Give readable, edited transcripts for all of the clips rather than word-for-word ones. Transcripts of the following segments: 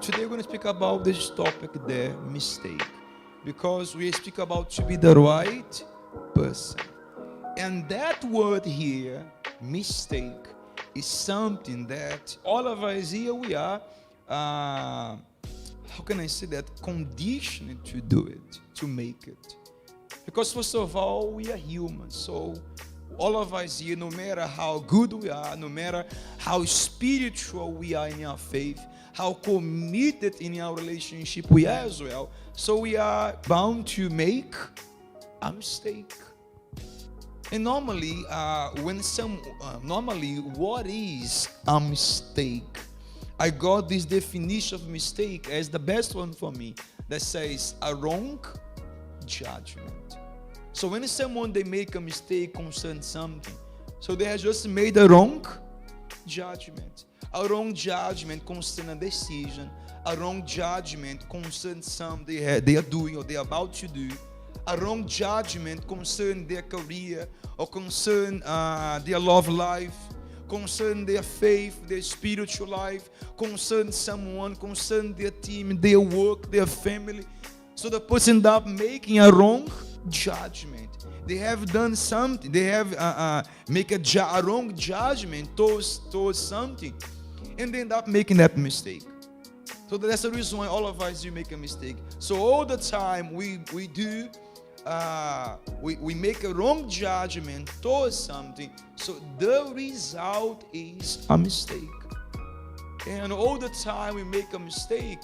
Today we're going to speak about this topic there, mistake. Because we speak about to be the right person. And that word here, mistake, is something that all of us here we are, how can I say that, conditioned to do it, to make it. Because first of all, we are human. So all of us here, no matter how good we are, no matter how spiritual we are in our faith, how committed in our relationship we are as well, so we are bound to make a mistake. And normally, what is a mistake? I got this definition of mistake as the best one for me, that says a wrong judgment. So when someone they make a mistake concerning something, so they have just made a wrong judgment. A wrong judgment concerning a decision. A wrong judgment concerning something they are doing or they are about to do. A wrong judgment concerning their career or concern their love life, concern their faith, their spiritual life, concern someone, concern their team, their work, their family. So the person end up making a wrong judgment. They have done something. They have make a wrong judgment towards something, and they end up making that mistake. So that's the reason why all of us do make a mistake. So all the time we make a wrong judgment towards something. So the result is a mistake. And all the time we make a mistake.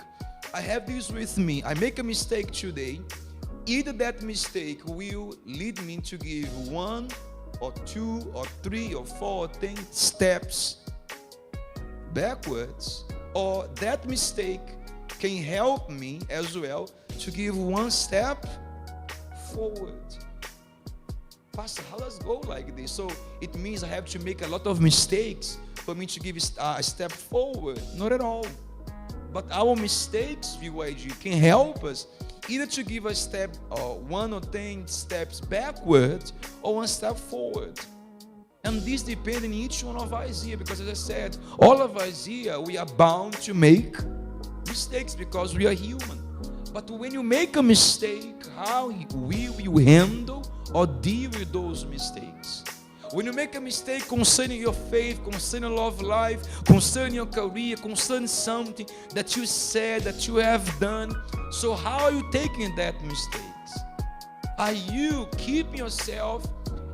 I have this with me. I make a mistake today. Either that mistake will lead me to give 1 or 2 or 3 or 4 or 10 steps backwards, or that mistake can help me as well to give 1 step forward. Pastor, how does it go like this? So it means I have to make a lot of mistakes for me to give a step forward? Not at all. But our mistakes, VYG, can help us either to give a step or 1 or 10 steps backwards or 1 step forward. And this depends on each one of us here, because as I said, all of us here, we are bound to make mistakes because we are human. But when you make a mistake, how will you handle or deal with those mistakes? When you make a mistake concerning your faith, concerning love life, concerning your career, concerning something that you said, that you have done, so how are you taking that mistakes? Are you keeping yourself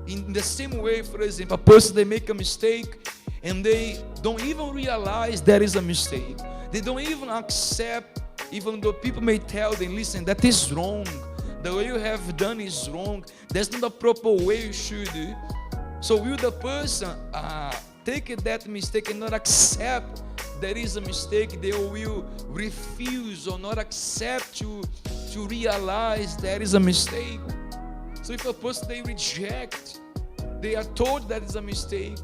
in the same way? For example, a person, they make a mistake and they don't even realize that is a mistake. They don't even accept, even though people may tell them, listen, that is wrong. The way you have done is wrong. That's not the proper way you should do. So will the person take that mistake and not accept there is a mistake? They will refuse or not accept to realize there is a mistake. So if a person they reject, they are told that is a mistake,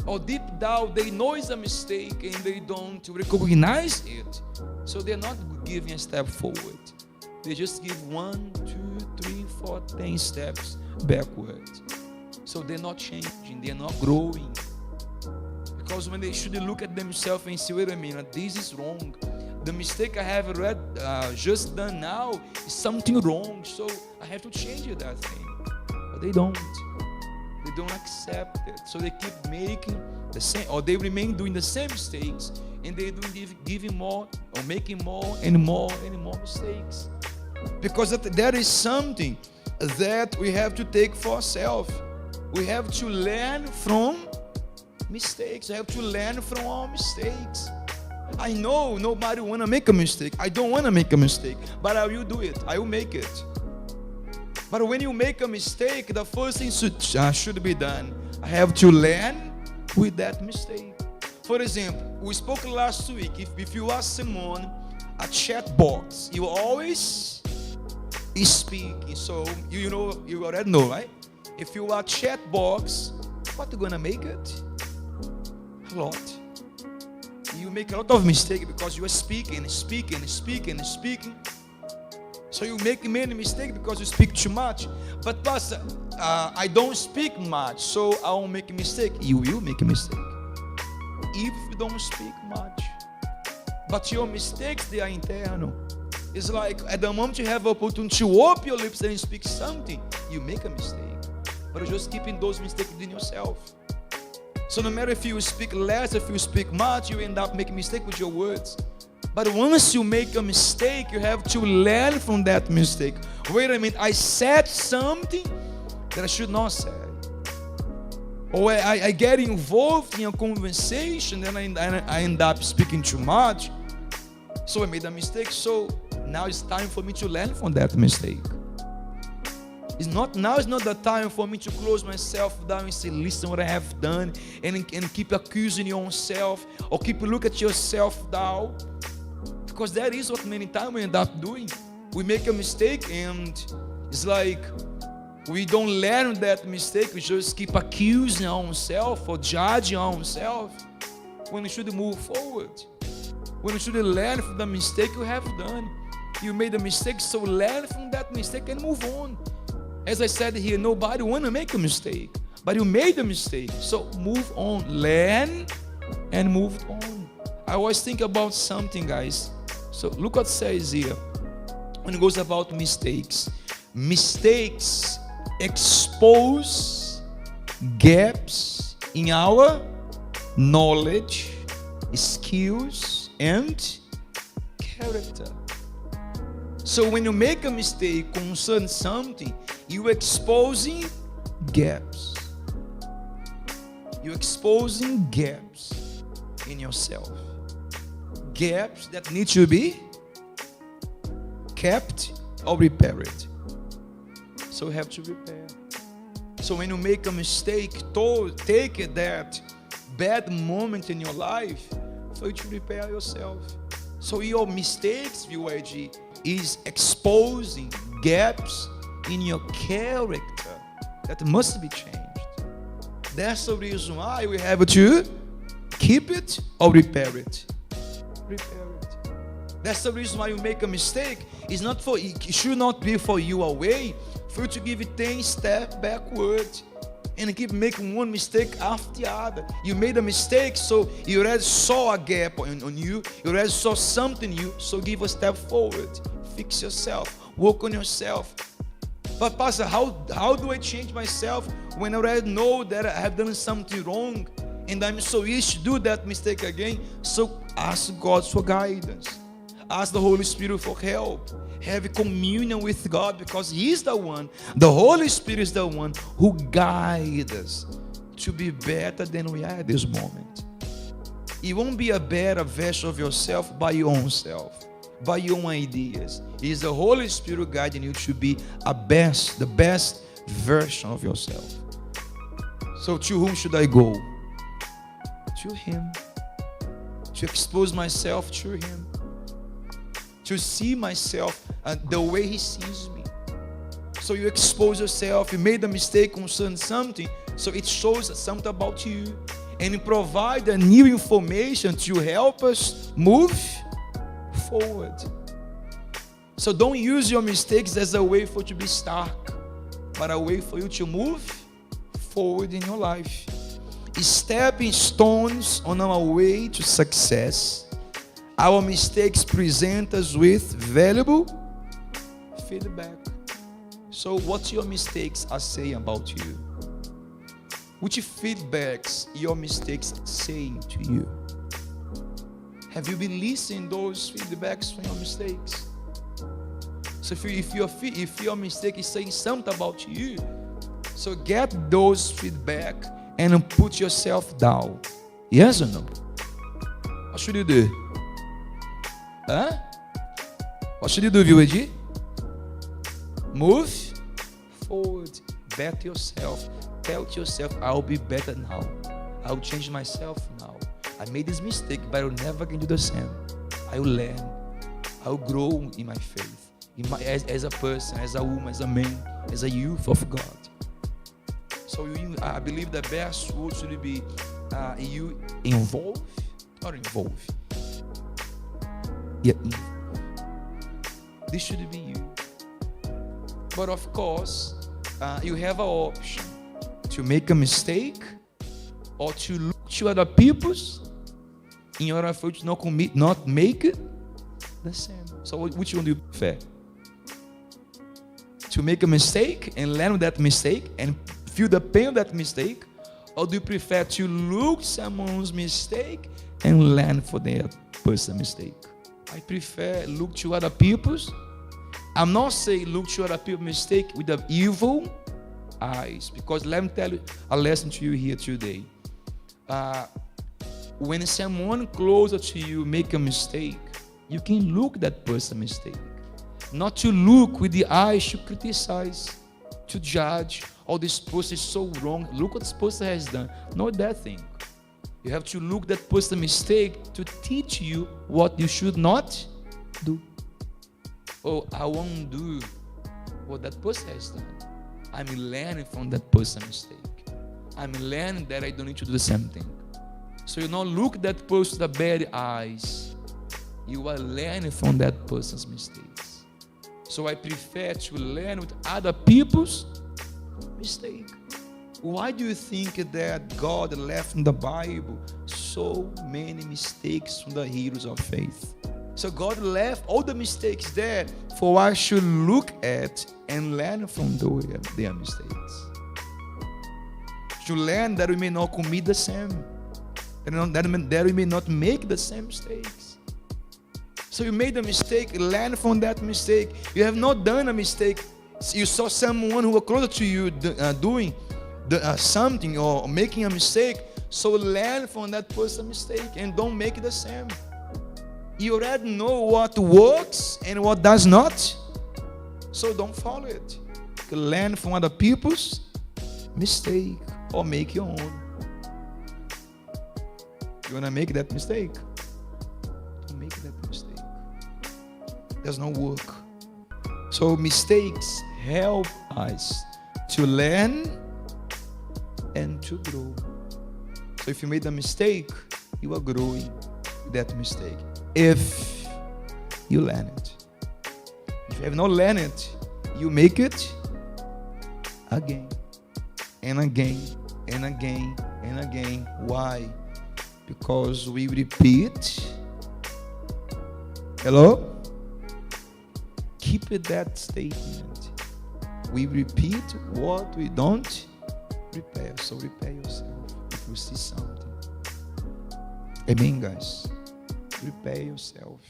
or deep down they know it's a mistake and they don't recognize it, so they're not giving a step forward. They just give 1, 2, 3, 4, 10 steps backwards. So they're not changing, they're not growing. Because when they should look at themselves and say, wait a minute, this is wrong. The mistake I have just done now is something wrong, so I have to change that thing. But they don't. They don't accept it. So they keep making the same, or they remain doing the same mistakes, and they giving more or making more and more and more mistakes. Because that is something that we have to take for ourselves. We have to learn from mistakes. We have to learn from our mistakes. I know nobody want to make a mistake. I don't want to make a mistake, but I will do it. I will make it. But when you make a mistake, the first thing should be done. I have to learn with that mistake. For example, we spoke last week. If you ask someone a chat box, you always speak. So you already know, right? If you are chat box, what you gonna make it? A lot. You make a lot of mistakes because you are speaking. So you make many mistakes because you speak too much. But Pastor, I don't speak much, so I won't make a mistake. You will make a mistake if you don't speak much. But your mistakes, they are internal. It's like at the moment you have opportunity to open your lips and speak something, you make a mistake. But you're just keeping those mistakes within yourself. So no matter if you speak less, if you speak much, you end up making mistake with your words. But once you make a mistake, you have to learn from that mistake. Wait a minute, I said something that I should not say. Or I get involved in a conversation and I end up speaking too much. So I made a mistake. So now it's time for me to learn from that mistake. Now it's not the time for me to close myself down and say, listen what I have done, and keep accusing yourself or keep looking at yourself down. Because that is what many times we end up doing. We make a mistake and it's like we don't learn that mistake. We just keep accusing ourselves or judging ourselves when we should move forward. When we should learn from the mistake you have done. You made a mistake, so learn from that mistake and move on. As I said here, nobody want to make a mistake, but you made a mistake, so move on, learn and move on. I always think about something, guys. So look what it says here when it goes about mistakes. Mistakes expose gaps in our knowledge, skills, and character. So when you make a mistake concerning something, you're exposing gaps. You're exposing gaps in yourself. Gaps that need to be kept or repaired. So you have to repair. So when you make a mistake, take it that bad moment in your life for you to repair yourself. So your mistakes, VYG, is exposing gaps in your character that must be changed. That's the reason why we have to keep it or repair it. Repair it. That's the reason why you make a mistake. It should not be for you a way for you to give it 10 steps backward and keep making one mistake after the other. You made a mistake, so you already saw a gap on you. You already saw something in you, so give a step forward. Fix yourself. Work on yourself. But Pastor, how do I change myself when I already know that I have done something wrong and I'm so easy to do that mistake again? So ask God for guidance. Ask the Holy Spirit for help. Have a communion with God because He's the one, the Holy Spirit is the one who guides us to be better than we are at this moment. You won't be a better version of yourself by your own self, by your own ideas. It is the Holy Spirit guiding you to be the best version of yourself. So to whom should I go? To Him. To expose myself to Him. To see myself the way He sees me. So you expose yourself. You made a mistake concerning something, so it shows something about you. And provide a new information to help us move forward. So don't use your mistakes as a way for you to be stuck, but a way for you to move forward in your life. Stepping stones on our way to success. Our mistakes present us with valuable feedback. So what your mistakes are saying about you? Which feedbacks your mistakes saying to you? Have you been listening to those feedbacks from your mistakes? So if your mistake is saying something about you, so get those feedback and put yourself down. Yes or no? What should you do? Huh? What should you do, VYG? Move forward. Bet yourself. Tell yourself, I'll be better now. I'll change myself now. I made this mistake, but I'll never do the same. I will learn. I will grow in my faith, as a person, as a woman, as a man, as a youth of God. So I believe the best word should be you involve, not involve. Yeah, this should be you. But of course, you have an option to make a mistake or to look to other people's in order for you to not make the same. So which one do you prefer? To make a mistake and learn that mistake and feel the pain of that mistake? Or do you prefer to look someone's mistake and learn from their personal mistake? I prefer look to other people's. I'm not saying look to other people's mistake with the evil eyes, because let me tell you a lesson to you here today. When someone closer to you make a mistake, you can look that person's mistake. Not to look with the eyes to criticize, to judge. Oh, this person is so wrong. Look what this person has done. Not that thing. You have to look that person's mistake to teach you what you should not do. Oh, I won't do what that person has done. I'm learning from that person's mistake. I'm learning that I don't need to do the same thing. So you don't look that person with the bad eyes. You are learning from that person's mistakes. So I prefer to learn with other people's mistake. Why do you think that God left in the Bible so many mistakes from the heroes of faith? So God left all the mistakes there for us to look at and learn from their mistakes. To learn that we may not commit the same. That we may not make the same mistakes. So you made a mistake, learn from that mistake. You have not done a mistake. You saw someone who was closer to you doing something or making a mistake. So learn from that person's mistake and don't make the same. You already know what works and what does not. So don't follow it. You learn from other people's mistake or make your own. You want to make that mistake? Don't make that mistake. Does not work. So mistakes help us to learn and to grow. So if you made a mistake, you are growing with that mistake. If you learn it. If you have not learned it, you make it again and again and again and again. Why? Because we repeat. Hello? Keep it that statement. We repeat what we don't repair. So repair yourself if you see something. Amen, guys. Repair yourself.